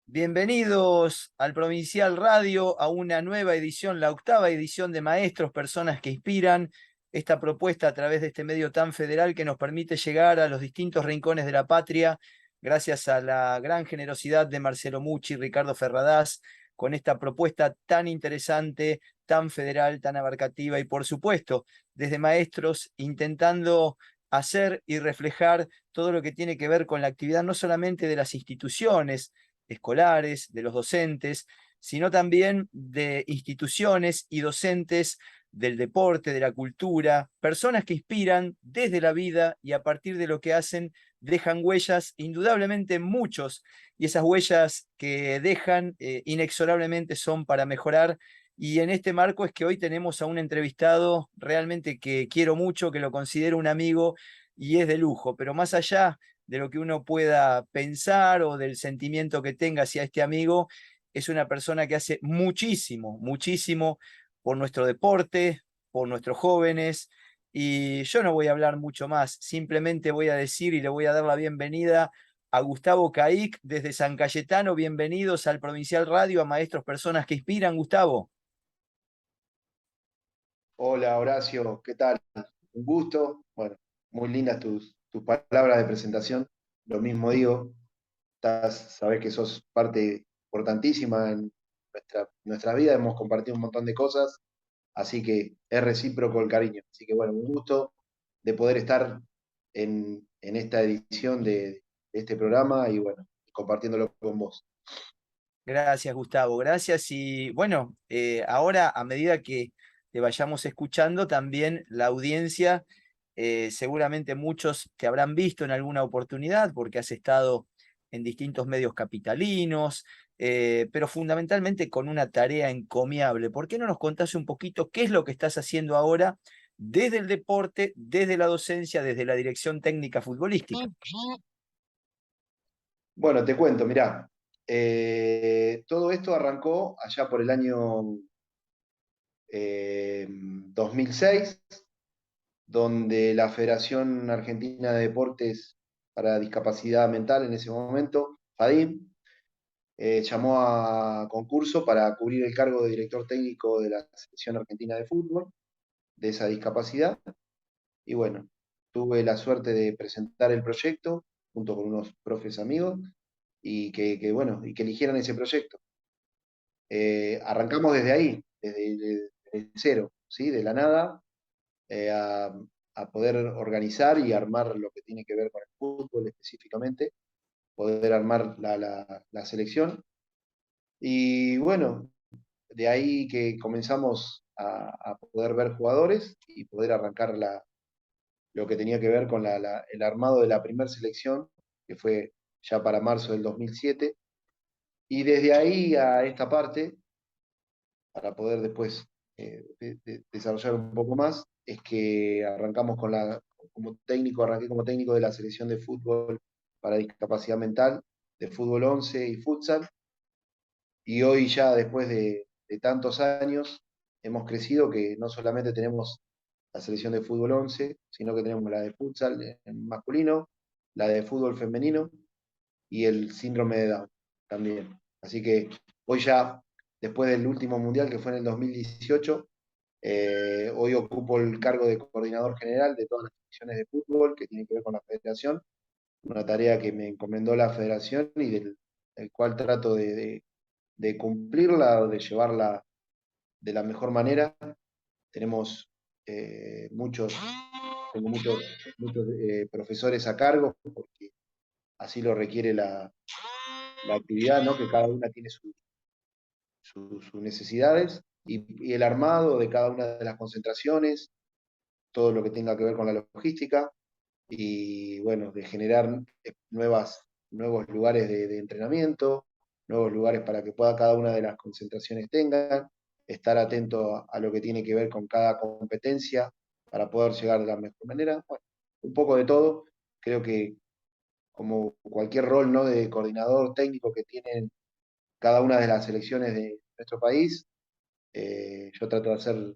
Bienvenidos al Provincial Radio, a una nueva edición, la octava edición de Maestros, Personas que Inspiran, esta propuesta a través de este medio tan federal que nos permite llegar a los distintos rincones de la patria, gracias a la gran generosidad de Marcelo Mucci y Ricardo Ferradas, con esta propuesta tan interesante, tan federal, tan abarcativa y por supuesto, desde Maestros, intentando hacer y reflejar todo lo que tiene que ver con la actividad no solamente de las instituciones, escolares, de los docentes, sino también de instituciones y docentes del deporte, de la cultura, personas que inspiran desde la vida y a partir de lo que hacen dejan huellas, indudablemente muchos, y esas huellas que dejan inexorablemente son para mejorar. Y en este marco es que hoy tenemos a un entrevistado realmente que quiero mucho, que lo considero un amigo y es de lujo, pero más allá de lo que uno pueda pensar o del sentimiento que tenga hacia este amigo, es una persona que hace muchísimo, muchísimo por nuestro deporte, por nuestros jóvenes, y yo no voy a hablar mucho más, simplemente voy a decir y le voy a dar la bienvenida a Gustavo Caic desde San Cayetano. Bienvenidos al Provincial Radio, a Maestros, Personas que Inspiran. Gustavo. Hola Horacio, ¿qué tal? Un gusto. Bueno, muy lindas tus palabras de presentación. Lo mismo digo, sabés que sos parte importantísima en nuestra vida, hemos compartido un montón de cosas, así que es recíproco el cariño. Así que bueno, un gusto de poder estar en esta edición de este programa y bueno, compartiéndolo con vos. Gracias, Gustavo. Gracias. Y bueno, ahora a medida que te vayamos escuchando, también la audiencia, seguramente muchos te habrán visto en alguna oportunidad porque has estado en distintos medios capitalinos, pero fundamentalmente con una tarea encomiable. ¿Por qué no nos contás un poquito qué es lo que estás haciendo ahora desde el deporte, desde la docencia, desde la dirección técnica futbolística? Bueno, te cuento, mirá, todo esto arrancó allá por el año 2006, donde la Federación Argentina de Deportes para Discapacidad Mental en ese momento, FADIM, llamó a concurso para cubrir el cargo de director técnico de la Selección Argentina de Fútbol de esa discapacidad. Y bueno, tuve la suerte de presentar el proyecto junto con unos profes amigos y bueno, y que eligieran ese proyecto. Arrancamos desde ahí, desde cero, ¿sí? De la nada, eh, a, a poder organizar y armar lo que tiene que ver con el fútbol específicamente, poder armar la selección. Y bueno, de ahí que comenzamos a poder ver jugadores y poder arrancar lo que tenía que ver con el armado de la primera selección, que fue ya para marzo del 2007. Y desde ahí a esta parte, para poder después desarrollar un poco más, es que arrancamos como técnico, arranqué como técnico de la selección de fútbol para discapacidad mental, de fútbol 11 y futsal, y hoy ya después de tantos años hemos crecido que no solamente tenemos la selección de fútbol 11, sino que tenemos la de futsal en masculino, la de fútbol femenino y el síndrome de Down también. Así que hoy ya, después del último mundial que fue en el 2018, hoy ocupo el cargo de coordinador general de todas las secciones de fútbol que tienen que ver con la federación, una tarea que me encomendó la federación y del cual trato de cumplirla o de llevarla de la mejor manera. Tenemos muchos, tengo muchos profesores a cargo, porque así lo requiere la actividad, ¿no? Que cada una tiene sus necesidades y el armado de cada una de las concentraciones, todo lo que tenga que ver con la logística y bueno, de generar nuevos lugares de entrenamiento, nuevos lugares para que pueda cada una de las concentraciones tengan, estar atento a lo que tiene que ver con cada competencia para poder llegar de la mejor manera. Bueno, un poco de todo. Creo que como cualquier rol, ¿no? De coordinador técnico que tienen cada una de las selecciones de nuestro país, yo trato de hacer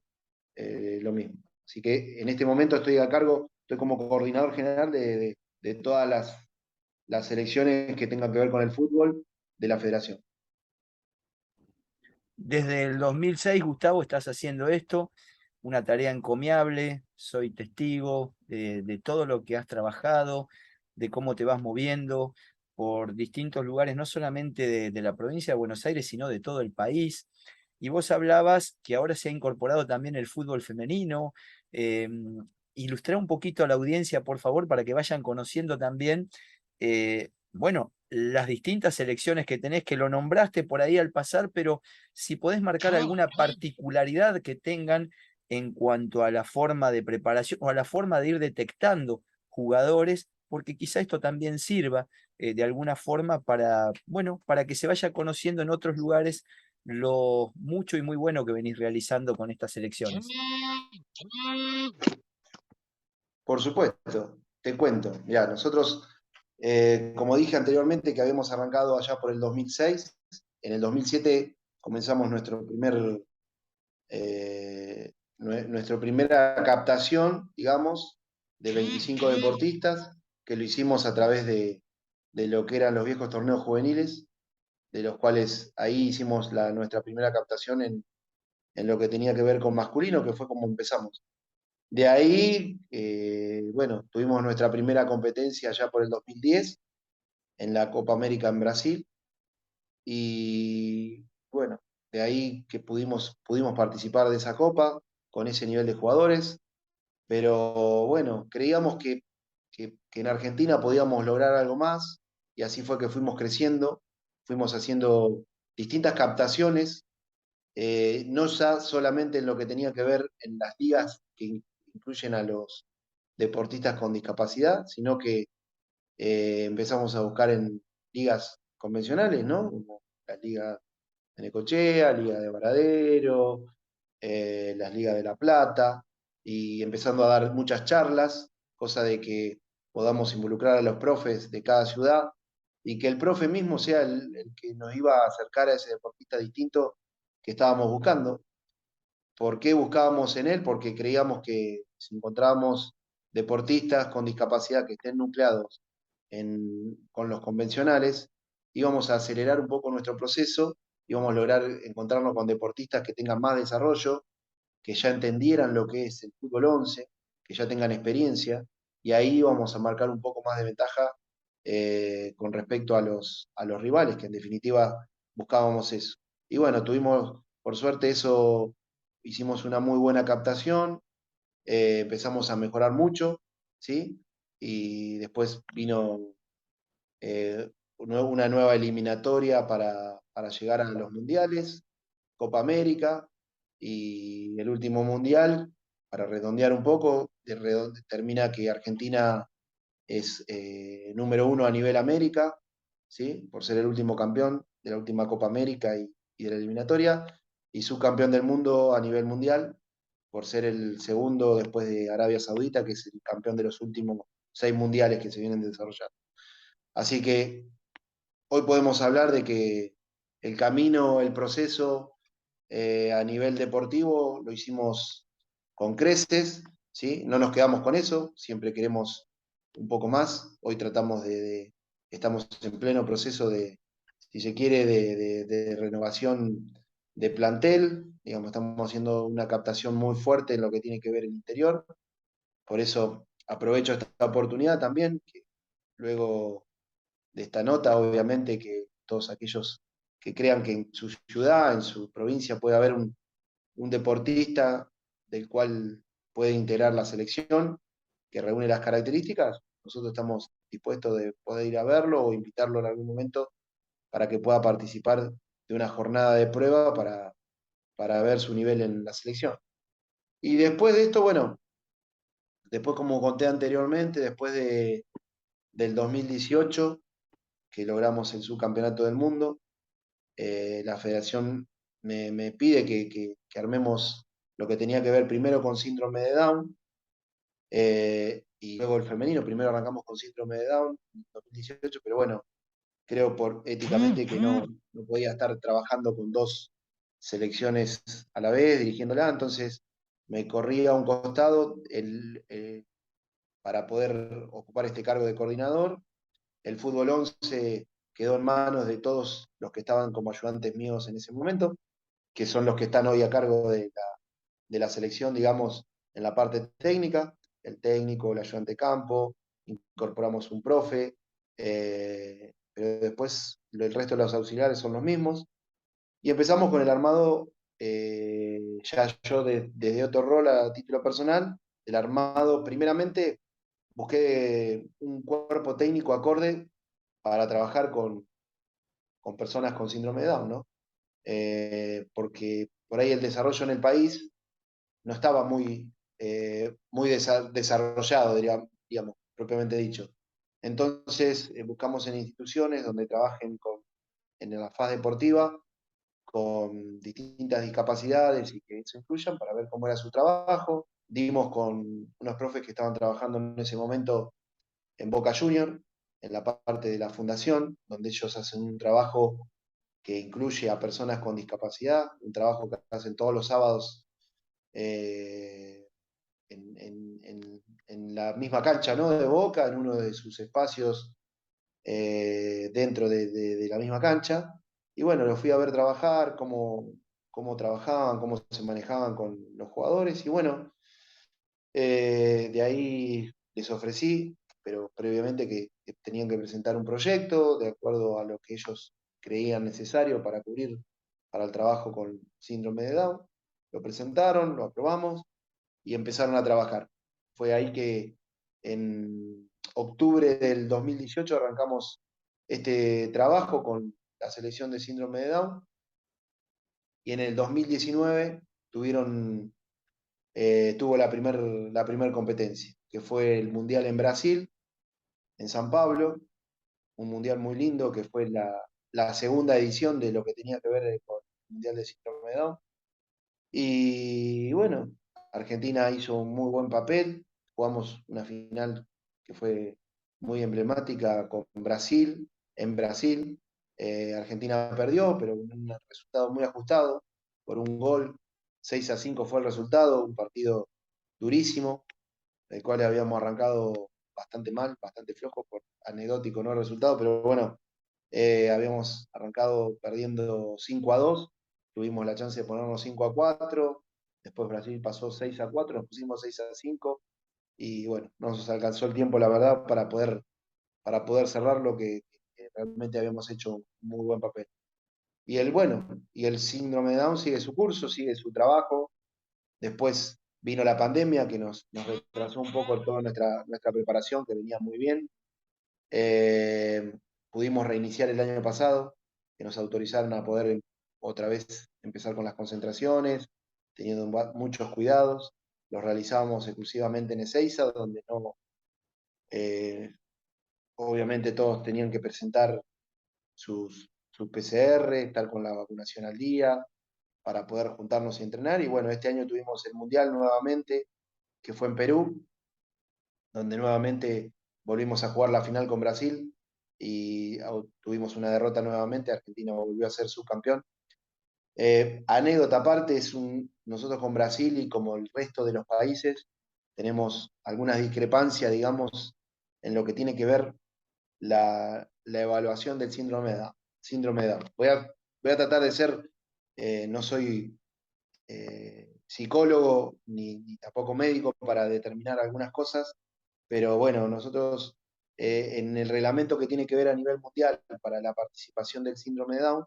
lo mismo. Así que en este momento estoy a cargo, estoy como coordinador general de todas las selecciones que tengan que ver con el fútbol de la federación. Desde el 2006, Gustavo, estás haciendo esto, una tarea encomiable, soy testigo de todo lo que has trabajado, de cómo te vas moviendo por distintos lugares, no solamente de la provincia de Buenos Aires, sino de todo el país. Y vos hablabas que ahora se ha incorporado también el fútbol femenino. Eh, Ilustrar un poquito a la audiencia, por favor, para que vayan conociendo también, bueno, las distintas selecciones que tenés, que lo nombraste por ahí al pasar, pero si podés marcar alguna particularidad que tengan en cuanto a la forma de preparación o a la forma de ir detectando jugadores, porque quizá esto también sirva de alguna forma para, bueno, para que se vaya conociendo en otros lugares lo mucho y muy bueno que venís realizando con estas selecciones. Por supuesto, te cuento. Mira, nosotros, como dije anteriormente, que habíamos arrancado allá por el 2006, en el 2007 comenzamos nuestra primera captación, digamos, de 25 deportistas, que lo hicimos a través de lo que eran los viejos torneos juveniles, de los cuales ahí hicimos nuestra primera captación en lo que tenía que ver con masculino, que fue como empezamos. De ahí, bueno, tuvimos nuestra primera competencia ya por el 2010 en la Copa América en Brasil y bueno, de ahí que pudimos participar de esa copa con ese nivel de jugadores, pero bueno, creíamos que en Argentina podíamos lograr algo más y así fue que fuimos creciendo, fuimos haciendo distintas captaciones, no ya solamente en lo que tenía que ver en las ligas que incluyen a los deportistas con discapacidad, sino que empezamos a buscar en ligas convencionales, ¿no? Como la Liga de Necochea, Liga de Varadero, las Ligas de La Plata, y empezando a dar muchas charlas, cosa de que podamos involucrar a los profes de cada ciudad y que el profe mismo sea el que nos iba a acercar a ese deportista distinto que estábamos buscando. ¿Por qué buscábamos en él? Porque creíamos que si encontrábamos deportistas con discapacidad que estén nucleados con los convencionales, íbamos a acelerar un poco nuestro proceso, íbamos a lograr encontrarnos con deportistas que tengan más desarrollo, que ya entendieran lo que es el fútbol 11, que ya tengan experiencia, y ahí íbamos a marcar un poco más de ventaja con respecto a los rivales, que en definitiva buscábamos eso. Y bueno, tuvimos, por suerte, eso, hicimos una muy buena captación, empezamos a mejorar mucho, ¿sí? Y después vino una nueva eliminatoria para llegar a los mundiales, Copa América y el último mundial, para redondear un poco, termina que Argentina es número uno a nivel América, ¿sí? Por ser el último campeón de la última Copa América y de la eliminatoria, y subcampeón del mundo a nivel mundial, por ser el segundo después de Arabia Saudita, que es el campeón de los últimos 6 mundiales que se vienen desarrollando. Así que hoy podemos hablar de que el camino, el proceso a nivel deportivo lo hicimos con creces, ¿sí? No nos quedamos con eso, siempre queremos un poco más. Hoy tratamos estamos en pleno proceso de, si se quiere, de renovación de plantel. Digamos, estamos haciendo una captación muy fuerte en lo que tiene que ver el interior. Por eso aprovecho esta oportunidad también, que luego de esta nota, obviamente, que todos aquellos que crean que en su ciudad, en su provincia puede haber un deportista del cual puede integrar la selección, que reúne las características, nosotros estamos dispuestos de poder ir a verlo o invitarlo en algún momento para que pueda participar de una jornada de prueba para ver su nivel en la selección. Y después de esto, bueno, después como conté anteriormente, del 2018, que logramos el subcampeonato del mundo, la federación me pide que armemos lo que tenía que ver primero con síndrome de Down y luego el femenino. Primero arrancamos con síndrome de Down en 2018, pero bueno, creo por éticamente que no podía estar trabajando con dos selecciones a la vez, dirigiéndola, entonces me corrí a un costado para poder ocupar este cargo de coordinador. El fútbol 11 quedó en manos de todos los que estaban como ayudantes míos en ese momento, que son los que están hoy a cargo de la selección, digamos, en la parte técnica, el técnico, el ayudante de campo, incorporamos un profe, pero después el resto de los auxiliares son los mismos. Y empezamos con el armado, ya yo desde otro rol a título personal, el armado, primeramente busqué un cuerpo técnico acorde para trabajar con personas con síndrome de Down, ¿no? Porque por ahí el desarrollo en el país no estaba muy desarrollado, digamos, propiamente dicho. Entonces, buscamos en instituciones donde trabajen en la faz deportiva con distintas discapacidades y que se incluyan para ver cómo era su trabajo. Dimos con unos profes que estaban trabajando en ese momento en Boca Junior, en la parte de la fundación, donde ellos hacen un trabajo que incluye a personas con discapacidad, un trabajo que hacen todos los sábados eh, en la misma cancha, ¿no? De Boca, en uno de sus espacios dentro de la misma cancha. Y bueno, los fui a ver trabajar, cómo trabajaban, cómo se manejaban con los jugadores. Y bueno, de ahí les ofrecí, pero previamente que tenían que presentar un proyecto de acuerdo a lo que ellos creían necesario para cubrir para el trabajo con síndrome de Down. Lo presentaron, lo aprobamos y empezaron a trabajar. Fue ahí que en octubre del 2018 arrancamos este trabajo con la selección de síndrome de Down y en el 2019 tuvo la primer competencia, que fue el Mundial en Brasil, en San Pablo, un mundial muy lindo que fue la segunda edición de lo que tenía que ver con el Mundial de Síndrome de Down. Y bueno, Argentina hizo un muy buen papel, jugamos una final que fue muy emblemática con Brasil, en Brasil. Argentina perdió, pero un resultado muy ajustado, por un gol, 6-5 fue el resultado, un partido durísimo, el cual habíamos arrancado bastante mal, bastante flojo, por anecdótico no el resultado, pero bueno, habíamos arrancado perdiendo 5-2, tuvimos la chance de ponernos 5-4, después Brasil pasó 6-4, nos pusimos 6-5 y bueno, no nos alcanzó el tiempo, la verdad, para poder cerrar lo que realmente habíamos hecho un muy buen papel. Y el síndrome de Down sigue su curso, sigue su trabajo. Después vino la pandemia que nos retrasó un poco toda nuestra preparación, que venía muy bien. Eh, Pudimos reiniciar el año pasado, que nos autorizaron a poder otra vez empezar con las concentraciones, teniendo muchos cuidados. Los realizábamos exclusivamente en Ezeiza, donde no, eh, obviamente todos tenían que presentar sus PCR, estar con la vacunación al día, para poder juntarnos y entrenar. Y bueno, este año tuvimos el Mundial nuevamente, que fue en Perú, donde nuevamente volvimos a jugar la final con Brasil y tuvimos una derrota nuevamente, Argentina volvió a ser subcampeón. Anécdota aparte, nosotros con Brasil y como el resto de los países tenemos algunas discrepancias, digamos, en lo que tiene que ver la evaluación del síndrome de Down. Voy a tratar de ser, no soy psicólogo ni tampoco médico para determinar algunas cosas, pero bueno, nosotros en el reglamento que tiene que ver a nivel mundial para la participación del síndrome de Down,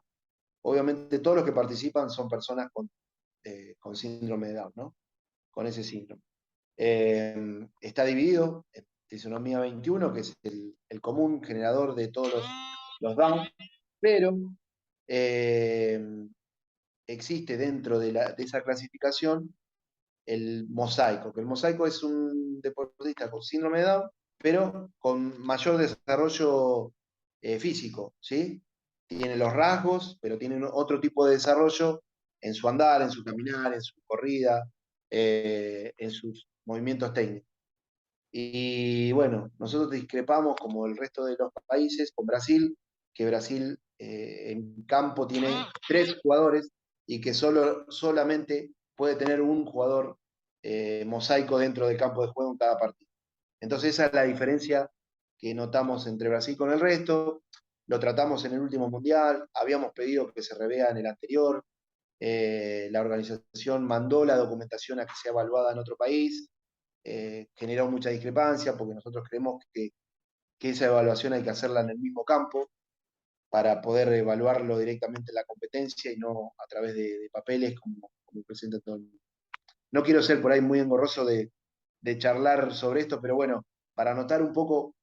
obviamente todos los que participan son personas con síndrome de Down, ¿no? Con ese síndrome. Está dividido en trisomía 21, que es el común generador de todos los Down, pero eh, existe dentro de esa clasificación el mosaico, que el mosaico es un deportista con síndrome de Down, pero con mayor desarrollo físico, ¿sí? Tiene los rasgos, pero tiene otro tipo de desarrollo en su andar, en su caminar, en su corrida, en sus movimientos técnicos. Y bueno, nosotros discrepamos como el resto de los países con Brasil, que Brasil en campo tiene 3 jugadores y que solamente puede tener un jugador mosaico dentro del campo de juego en cada partido. Entonces esa es la diferencia que notamos entre Brasil con el resto. lo tratamos en el último mundial, habíamos pedido que se revea en el anterior, la organización mandó la documentación a que sea evaluada en otro país, generó mucha discrepancia porque nosotros creemos que esa evaluación hay que hacerla en el mismo campo para poder evaluarlo directamente en la competencia y no a través de papeles como presenta todo el mundo. No quiero ser por ahí muy engorroso de charlar sobre esto, pero bueno, para notar un poco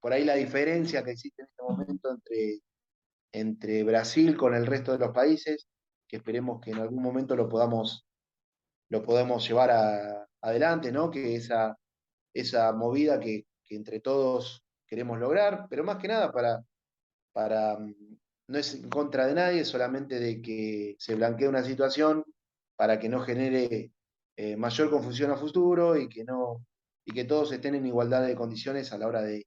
por ahí la diferencia que existe en este momento entre Brasil con el resto de los países, que esperemos que en algún momento lo podamos llevar adelante, ¿no? Que esa movida que entre todos queremos lograr, pero más que nada no es en contra de nadie, solamente de que se blanquee una situación para que no genere mayor confusión a futuro y que todos estén en igualdad de condiciones a la hora de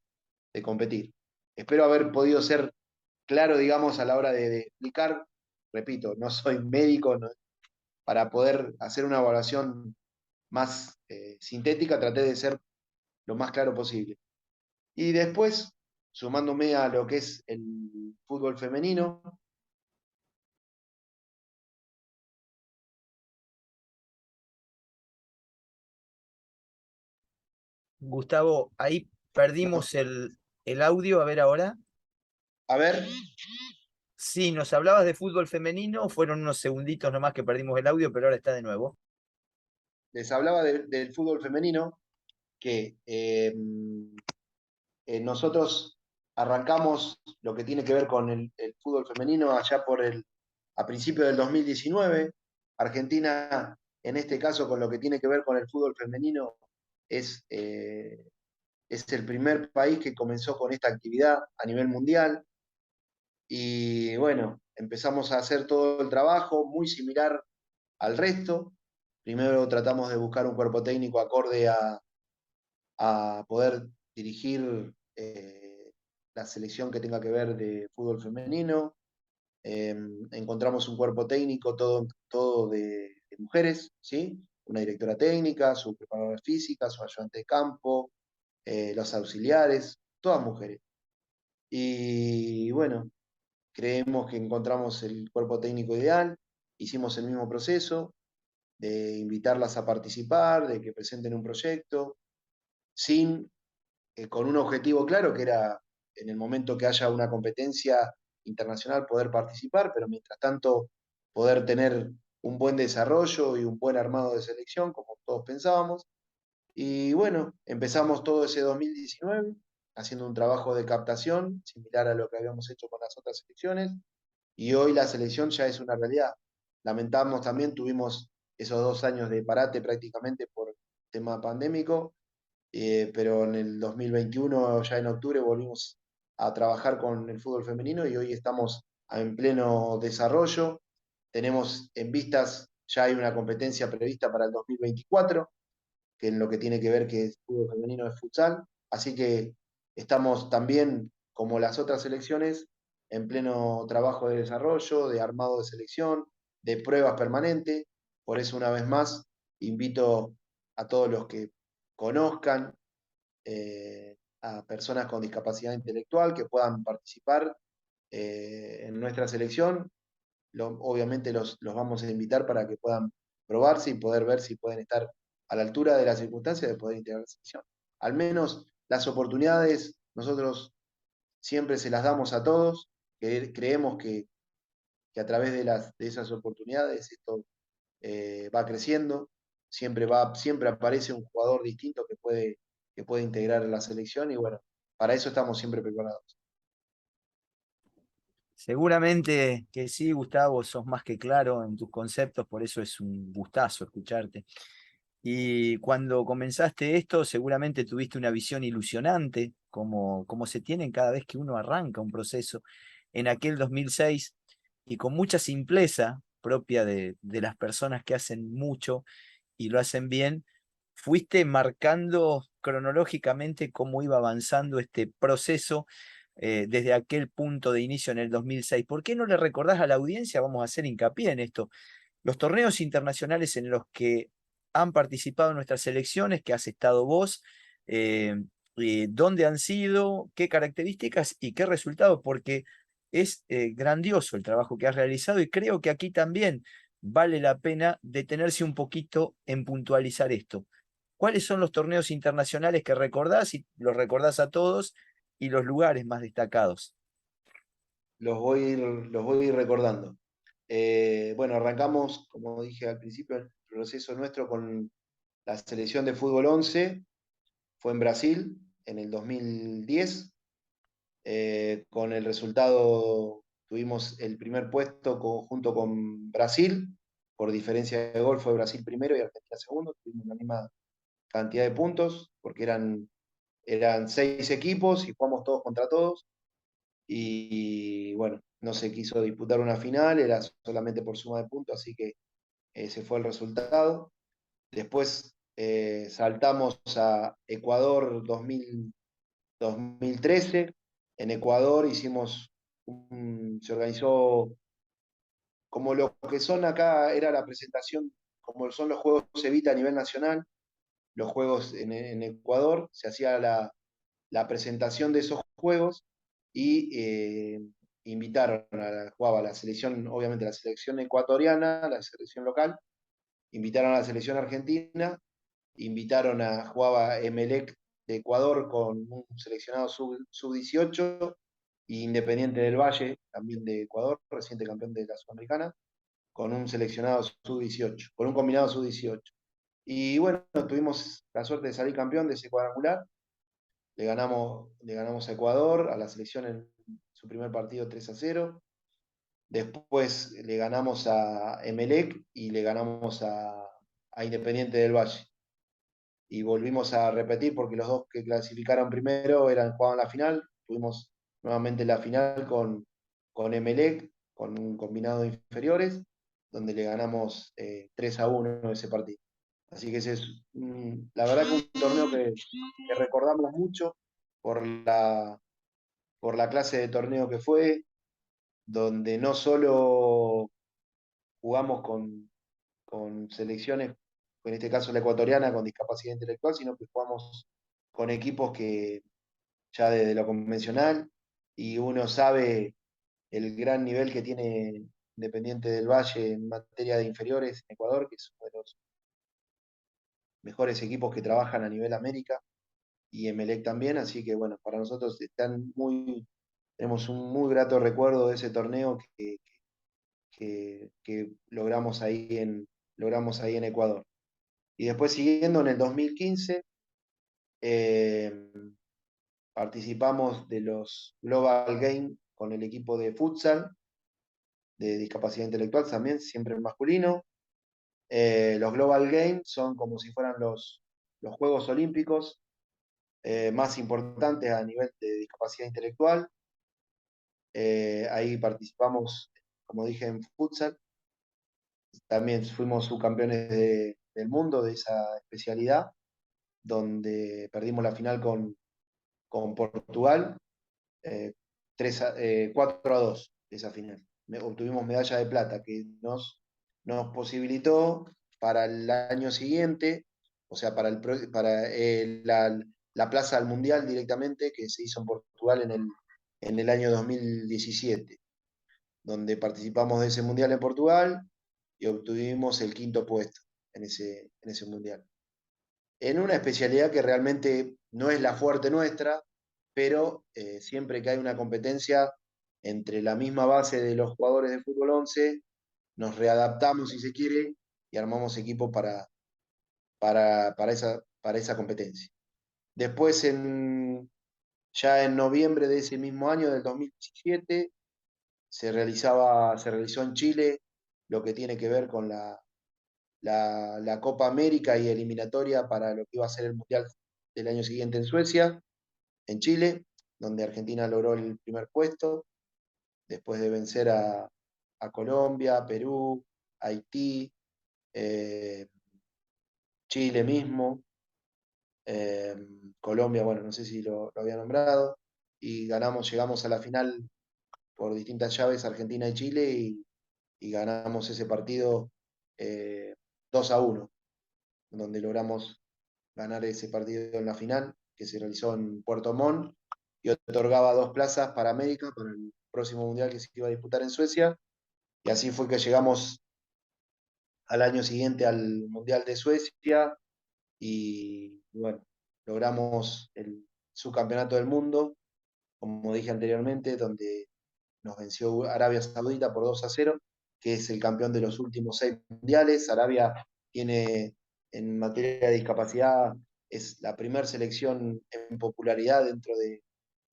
competir. Espero haber podido ser claro, digamos, a la hora de explicar. Repito, no soy médico, para poder hacer una evaluación más sintética, traté de ser lo más claro posible. Y después, sumándome a lo que es el fútbol femenino, Gustavo, ahí no, perdimos el audio, a ver ahora. a ver, Sí, nos hablabas de fútbol femenino, fueron unos segunditos nomás que perdimos el audio, pero ahora está de nuevo. les hablaba del fútbol femenino, que nosotros arrancamos lo que tiene que ver con el fútbol femenino allá a principios del 2019. Argentina, en este caso, con lo que tiene que ver con el fútbol femenino, es, eh, es el primer país que comenzó con esta actividad a nivel mundial. Y bueno, empezamos a hacer todo el trabajo muy similar al resto. Primero tratamos de buscar un cuerpo técnico acorde a poder dirigir la selección que tenga que ver de fútbol femenino. Encontramos un cuerpo técnico todo de mujeres, ¿sí? Una directora técnica, su preparadora física, su ayudante de campo, los auxiliares, todas mujeres. Y bueno, creemos que encontramos el cuerpo técnico ideal, hicimos el mismo proceso de invitarlas a participar, de que presenten un proyecto, sin con un objetivo claro que era en el momento que haya una competencia internacional poder participar, pero mientras tanto poder tener un buen desarrollo y un buen armado de selección, como todos pensábamos. Y bueno, empezamos todo ese 2019 haciendo un trabajo de captación similar a lo que habíamos hecho con las otras selecciones, y hoy la selección ya es una realidad. Lamentamos también, tuvimos esos 2 años de parate prácticamente por tema pandémico, pero en el 2021, ya en octubre, volvimos a trabajar con el fútbol femenino y hoy estamos en pleno desarrollo. Tenemos en vistas, ya hay una competencia prevista para el 2024, que en lo que tiene que ver que es fútbol femenino es futsal. Así que estamos también, como las otras selecciones, en pleno trabajo de desarrollo, de armado de selección, de pruebas permanentes. Por eso, una vez más, invito a todos los que conozcan a personas con discapacidad intelectual que puedan participar en nuestra selección. Obviamente los vamos a invitar para que puedan probarse y poder ver si pueden estar a la altura de las circunstancias de poder integrar la selección. Al menos las oportunidades nosotros siempre se las damos a todos, creemos que a través de esas oportunidades esto va creciendo, siempre aparece un jugador distinto que puede integrar la selección y bueno, para eso estamos siempre preparados. Seguramente que sí, Gustavo, sos más que claro en tus conceptos, por eso es un gustazo escucharte. Y cuando comenzaste esto, seguramente tuviste una visión ilusionante, como se tienen cada vez que uno arranca un proceso. En aquel 2006, y con mucha simpleza propia de las personas que hacen mucho y lo hacen bien, fuiste marcando cronológicamente cómo iba avanzando este proceso desde aquel punto de inicio en el 2006. ¿Por qué no le recordás a la audiencia? Vamos a hacer hincapié en esto. Los torneos internacionales en los que han participado nuestras selecciones, que has estado vos, eh, dónde han sido, qué características y qué resultados, porque es grandioso el trabajo que has realizado y creo que aquí también vale la pena detenerse un poquito en puntualizar esto. ¿Cuáles son los torneos internacionales que recordás y los recordás a todos y los lugares más destacados? Los voy a ir recordando. Bueno, arrancamos, como dije al principio, el proceso nuestro con la selección de fútbol 11, fue en Brasil en el 2010. Con el resultado tuvimos el primer puesto junto con Brasil, por diferencia de gol fue Brasil primero y Argentina segundo, tuvimos la misma cantidad de puntos, porque eran 6 equipos y jugamos todos contra todos, y bueno, no se quiso disputar una final, era solamente por suma de puntos, así que ese fue el resultado. Después saltamos a Ecuador 2013. En Ecuador se organizó como lo que son acá, era la presentación, como son los Juegos Evita a nivel nacional, los Juegos en Ecuador, se hacía la presentación de esos Juegos y invitaron jugaba la selección, obviamente la selección ecuatoriana, la selección local, invitaron a la selección argentina, jugaba Emelec de Ecuador con un seleccionado sub-18, y Independiente del Valle, también de Ecuador, reciente campeón de la Sudamericana, con un seleccionado sub-18, con un combinado sub-18. Y bueno, tuvimos la suerte de salir campeón de ese cuadrangular. Le ganamos a Ecuador, a la selección en su primer partido 3-0. Después le ganamos a Emelec y le ganamos a Independiente del Valle. Y volvimos a repetir porque los dos que clasificaron primero jugaban la final. Tuvimos nuevamente la final con Emelec, con un combinado de inferiores, donde le ganamos 3-1 ese partido. Así que ese es, la verdad que un torneo que recordamos mucho por la clase de torneo que fue, donde no solo jugamos con selecciones, en este caso la ecuatoriana, con discapacidad intelectual, sino que jugamos con equipos que ya desde lo convencional, y uno sabe el gran nivel que tiene Independiente del Valle en materia de inferiores en Ecuador, que es uno de los mejores equipos que trabajan a nivel América, y Emelec también, así que bueno, para nosotros tenemos un muy grato recuerdo de ese torneo que logramos ahí en Ecuador. Y después siguiendo en el 2015, eh, participamos de los Global Games con el equipo de futsal de discapacidad intelectual, también siempre en masculino. Los Global Games son como si fueran los Juegos Olímpicos más importantes a nivel de discapacidad intelectual. Ahí participamos, como dije, en futsal. También fuimos subcampeones del mundo de esa especialidad, donde perdimos la final con Portugal, 4-2 esa final. Obtuvimos medalla de plata que nos posibilitó para el año siguiente, o sea, para la plaza al Mundial directamente, que se hizo en Portugal en el año 2017, donde participamos de ese Mundial en Portugal y obtuvimos el quinto puesto en ese Mundial. En una especialidad que realmente no es la fuerte nuestra, pero siempre que hay una competencia entre la misma base de los jugadores de fútbol 11, nos readaptamos, si se quiere, y armamos equipo para esa competencia. Después, ya en noviembre de ese mismo año, del 2017, se realizó en Chile lo que tiene que ver con la Copa América y eliminatoria para lo que iba a ser el Mundial del año siguiente en Suecia, en Chile, donde Argentina logró el primer puesto, después de vencer a Colombia, Perú, Haití, eh, Chile mismo, eh, Colombia, bueno, no sé si lo había nombrado, y llegamos a la final por distintas llaves, Argentina y Chile, y ganamos ese partido 2-1, donde logramos ganar ese partido en la final. que se realizó en Puerto Montt y otorgaba 2 plazas para América, para el próximo mundial que se iba a disputar en Suecia. Y así fue que llegamos al año siguiente al Mundial de Suecia y bueno, logramos el subcampeonato del mundo, como dije anteriormente, donde nos venció Arabia Saudita por 2-0, que es el campeón de los últimos 6 mundiales. Arabia tiene, en materia de discapacidad, es la primera selección en popularidad dentro de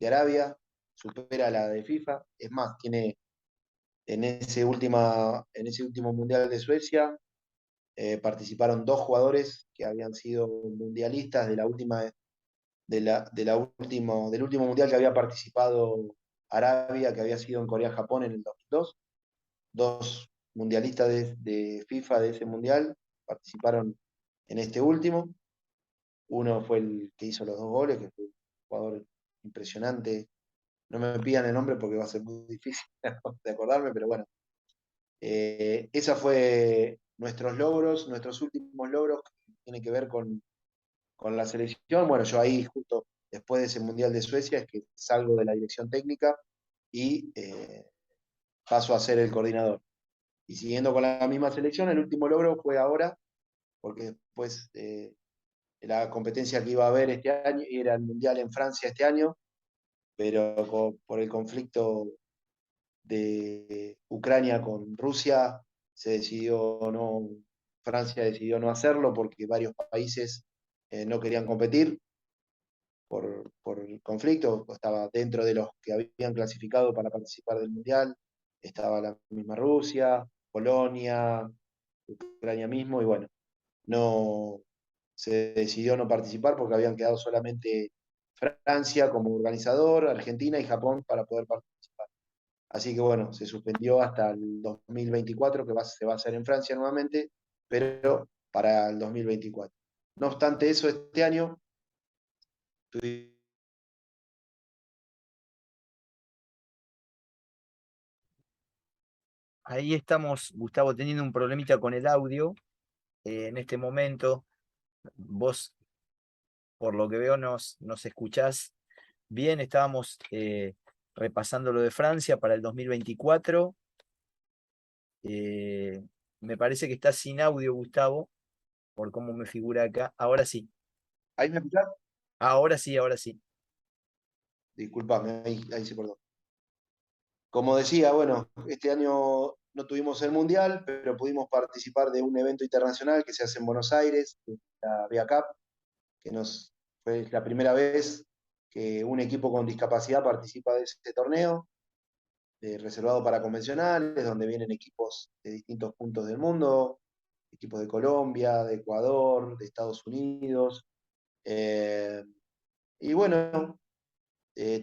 Arabia, supera la de FIFA. Es más, tiene en ese último mundial de Suecia, participaron 2 jugadores que habían sido mundialistas de la última, del último mundial que había participado Arabia, que había sido en Corea-Japón en el 2002. Dos mundialistas de FIFA de ese mundial participaron en este último. Uno fue el que hizo los 2 goles, que fue un jugador impresionante. No me pidan el nombre porque va a ser muy difícil de acordarme, pero bueno. Esa fue nuestros logros, nuestros últimos logros que tienen que ver con la selección. Bueno, yo ahí justo después de ese Mundial de Suecia es que salgo de la dirección técnica y paso a ser el coordinador. Y siguiendo con la misma selección, el último logro fue ahora, porque después la competencia que iba a haber este año era el Mundial en Francia este año, pero por el conflicto de Ucrania con Rusia se decidió no, Francia decidió no hacerlo porque varios países no querían competir por el conflicto. Estaba dentro de los que habían clasificado para participar del Mundial, estaba la misma Rusia, Polonia, Ucrania mismo, y bueno, no se decidió no participar porque habían quedado solamente Francia como organizador, Argentina y Japón para poder participar. Así que bueno, se suspendió hasta el 2024, que se va a hacer en Francia nuevamente, pero para el 2024. No obstante eso, este año tuvimos. Ahí estamos, Gustavo, teniendo un problemita con el audio. En este momento, vos, por lo que veo, nos escuchás bien. Estábamos repasando lo de Francia para el 2024. Eh, Me parece que está sin audio, Gustavo, por cómo me figura acá. Ahora sí, ¿Ahí me escuchás? ahora sí, ahora sí. Disculpame, ahí se cortó. Como decía, bueno, este año no tuvimos el Mundial, pero pudimos participar de un evento internacional que se hace en Buenos Aires, la Via Cup, que fue la primera vez que un equipo con discapacidad participa de este torneo, reservado para convencionales, donde vienen equipos de distintos puntos del mundo, equipos de Colombia, de Ecuador, de Estados Unidos. Y bueno,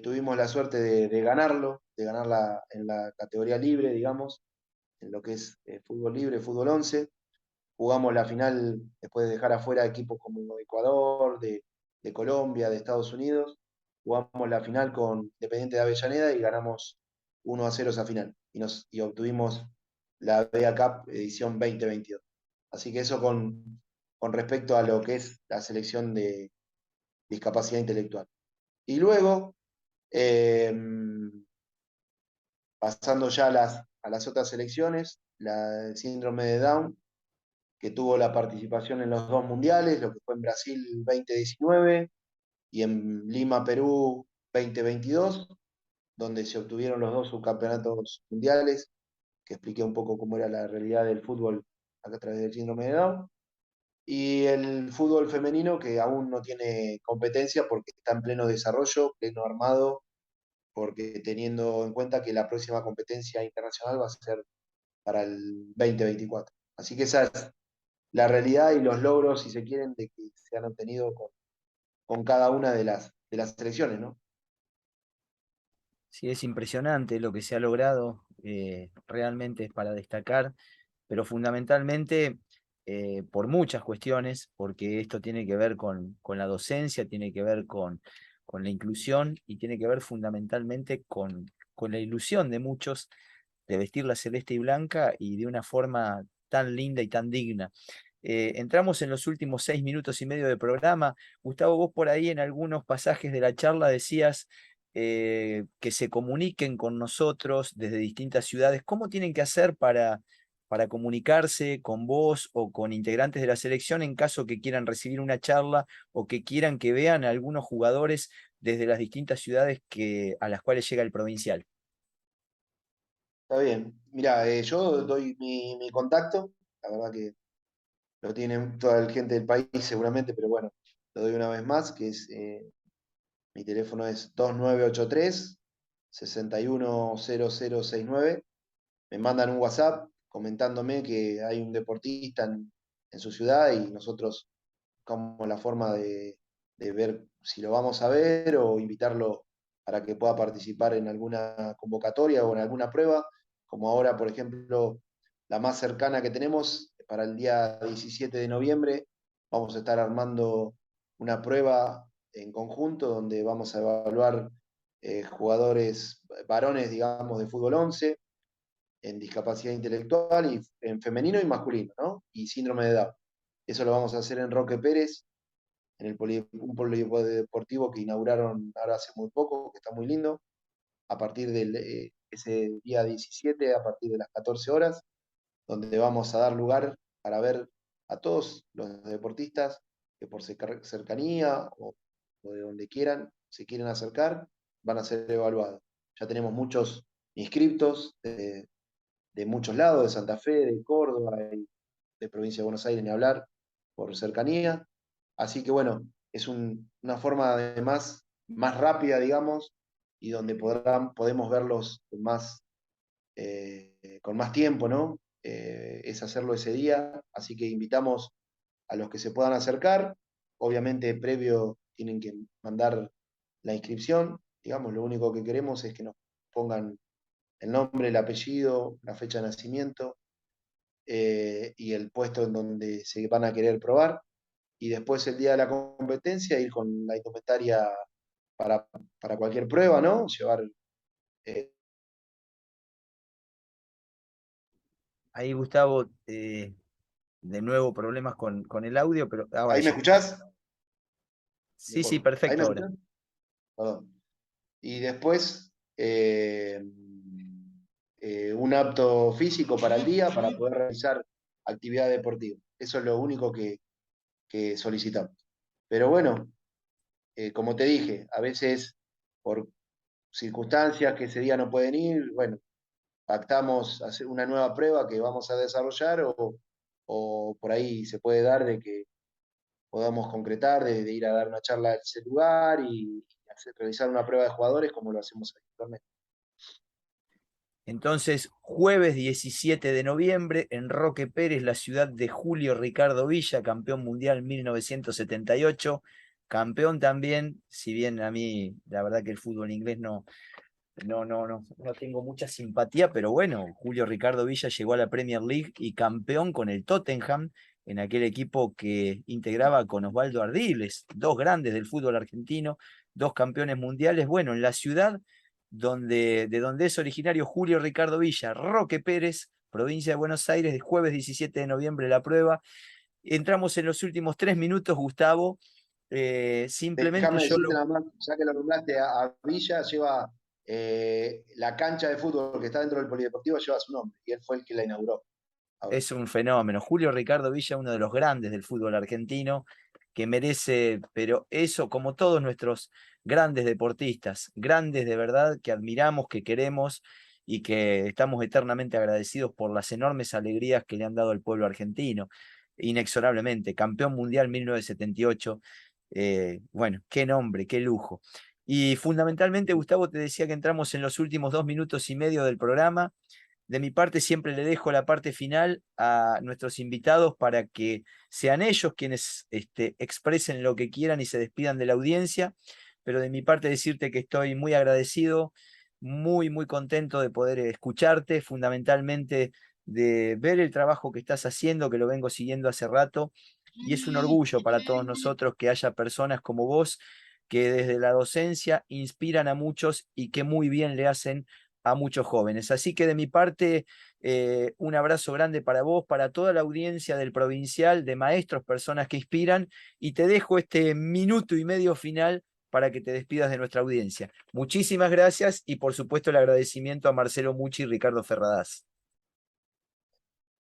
tuvimos la suerte de ganarlo, de ganarla en la categoría libre, digamos, en lo que es fútbol libre, fútbol 11. Jugamos la final después de dejar afuera equipos como Ecuador, de Colombia, de Estados Unidos. Jugamos la final con Independiente de Avellaneda y ganamos 1-0 esa final. Y obtuvimos la BA Cup edición 2022. Así que eso con respecto a lo que es la selección de discapacidad intelectual. Y luego, eh, pasando ya a las otras selecciones, el síndrome de Down, que tuvo la participación en los 2 mundiales, lo que fue en Brasil 2019 y en Lima, Perú 2022, donde se obtuvieron los 2 subcampeonatos mundiales, que expliqué un poco cómo era la realidad del fútbol a través del síndrome de Down. Y el fútbol femenino, que aún no tiene competencia porque está en pleno desarrollo, pleno armado, porque teniendo en cuenta que la próxima competencia internacional va a ser para el 2024. Así que esa es la realidad y los logros, si se quieren, de que se han obtenido con cada una de las selecciones, ¿no? Sí, es impresionante lo que se ha logrado. Realmente es para destacar, pero fundamentalmente por muchas cuestiones, porque esto tiene que ver con la docencia, tiene que ver con la inclusión y tiene que ver fundamentalmente con la ilusión de muchos de vestir la celeste y blanca y de una forma tan linda y tan digna. Entramos en los últimos 6 minutos y medio de programa. Gustavo, vos por ahí en algunos pasajes de la charla decías que se comuniquen con nosotros desde distintas ciudades. ¿Cómo tienen que hacer para comunicarse con vos o con integrantes de la selección en caso que quieran recibir una charla o que quieran que vean a algunos jugadores desde las distintas ciudades a las cuales llega el provincial? Está bien. Mira, yo doy mi contacto, la verdad que lo tiene toda la gente del país seguramente, pero bueno, lo doy una vez más, que es, mi teléfono es 2983-610069. Me mandan un WhatsApp comentándome que hay un deportista en su ciudad y nosotros buscamos la forma de ver si lo vamos a ver o invitarlo para que pueda participar en alguna convocatoria o en alguna prueba, como ahora, por ejemplo, la más cercana que tenemos para el día 17 de noviembre, vamos a estar armando una prueba en conjunto donde vamos a evaluar jugadores varones, digamos, de fútbol 11 en discapacidad intelectual y en femenino y masculino, ¿no? Y síndrome de Down. Eso lo vamos a hacer en Roque Pérez, en un polideportivo que inauguraron ahora hace muy poco, que está muy lindo, a partir de ese día 17, a partir de las 14 horas, donde vamos a dar lugar para ver a todos los deportistas que por cercanía o de donde quieran, se quieren acercar, van a ser evaluados. Ya tenemos muchos inscriptos de muchos lados, de Santa Fe, de Córdoba, de provincia de Buenos Aires, ni hablar, por cercanía. Así que bueno, es una forma además más rápida, digamos, y donde podemos verlos con más tiempo, ¿no? Es hacerlo ese día, así que invitamos a los que se puedan acercar. Obviamente, previo tienen que mandar la inscripción. Digamos, lo único que queremos es que nos pongan el nombre, el apellido, la fecha de nacimiento y el puesto en donde se van a querer probar. Y después el día de la competencia ir con la indumentaria para, para cualquier prueba, ¿no? Llevar... eh, Ahí, Gustavo, de nuevo problemas con el audio, pero ahora ¿Ahí me sí. escuchás? Sí, sí, ¿Ahí perfecto me ahora. escuchás? Perdón. Y después un apto físico para el día para poder realizar actividad deportiva. Eso es lo único que solicitamos. Pero bueno, como te dije, a veces por circunstancias que ese día no pueden ir, bueno, pactamos hacer una nueva prueba que vamos a desarrollar o por ahí se puede dar de que podamos concretar, de ir a dar una charla en ese lugar y realizar una prueba de jugadores como lo hacemos habitualmente. Entonces, jueves 17 de noviembre, en Roque Pérez, la ciudad de Julio Ricardo Villa, campeón mundial 1978, campeón también, si bien a mí la verdad que el fútbol inglés no tengo mucha simpatía, pero bueno, Julio Ricardo Villa llegó a la Premier League y campeón con el Tottenham, en aquel equipo que integraba con Osvaldo Ardiles, dos grandes del fútbol argentino, dos campeones mundiales. Bueno, en la ciudad de donde es originario Julio Ricardo Villa, Roque Pérez, provincia de Buenos Aires, de jueves 17 de noviembre la prueba. Entramos en los últimos 3 minutos, Gustavo. Simplemente Déjame yo decirte lo nada más, ya que lo nombraste a Villa, lleva la cancha de fútbol que está dentro del polideportivo, lleva su nombre, y él fue el que la inauguró. Ahora. Es un fenómeno. Julio Ricardo Villa, uno de los grandes del fútbol argentino, que merece, pero eso, como todos nuestros grandes deportistas, grandes de verdad, que admiramos, que queremos y que estamos eternamente agradecidos por las enormes alegrías que le han dado al pueblo argentino. Inexorablemente, campeón mundial 1978. Bueno, qué nombre, qué lujo. Y fundamentalmente, Gustavo, te decía que entramos en los últimos 2 minutos y medio del programa. De mi parte, siempre le dejo la parte final a nuestros invitados para que sean ellos quienes expresen lo que quieran y se despidan de la audiencia. Pero de mi parte, decirte que estoy muy agradecido, muy, muy contento de poder escucharte, fundamentalmente de ver el trabajo que estás haciendo, que lo vengo siguiendo hace rato. Y es un orgullo para todos nosotros que haya personas como vos que desde la docencia inspiran a muchos y que muy bien le hacen a muchos jóvenes. Así que de mi parte, un abrazo grande para vos, para toda la audiencia del Provincial, de maestros, personas que inspiran, y te dejo este minuto y medio final para que te despidas de nuestra audiencia. Muchísimas gracias y por supuesto el agradecimiento a Marcelo Mucci y Ricardo Ferradas.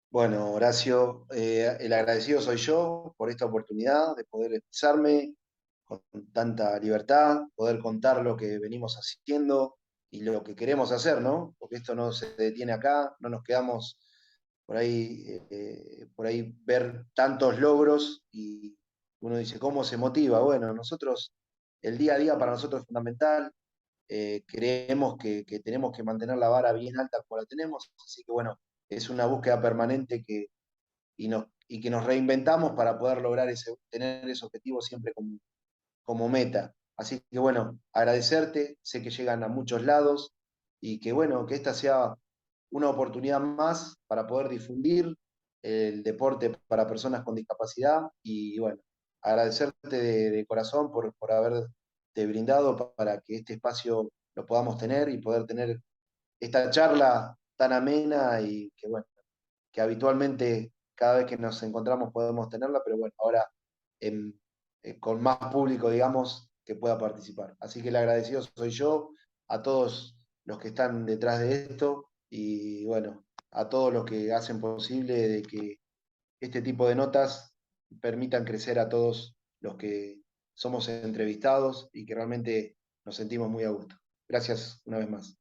Bueno, Horacio, el agradecido soy yo por esta oportunidad de poder expresarme con tanta libertad, poder contar lo que venimos haciendo y lo que queremos hacer, ¿no? Porque esto no se detiene acá, no nos quedamos por ahí ver tantos logros y uno dice, ¿cómo se motiva? Bueno, nosotros, el día a día para nosotros es fundamental, creemos que tenemos que mantener la vara bien alta como la tenemos, así que bueno, es una búsqueda permanente y que nos reinventamos para poder lograr tener ese objetivo siempre como meta. Así que bueno, agradecerte, sé que llegan a muchos lados y que bueno, que esta sea una oportunidad más para poder difundir el deporte para personas con discapacidad y bueno, agradecerte de corazón por haberte brindado para que este espacio lo podamos tener y poder tener esta charla tan amena y que bueno, que habitualmente cada vez que nos encontramos podemos tenerla, pero bueno, ahora en- con más público, digamos, que pueda participar. Así que el agradecido soy yo, a todos los que están detrás de esto y bueno, a todos los que hacen posible de que este tipo de notas permitan crecer a todos los que somos entrevistados y que realmente nos sentimos muy a gusto. Gracias una vez más.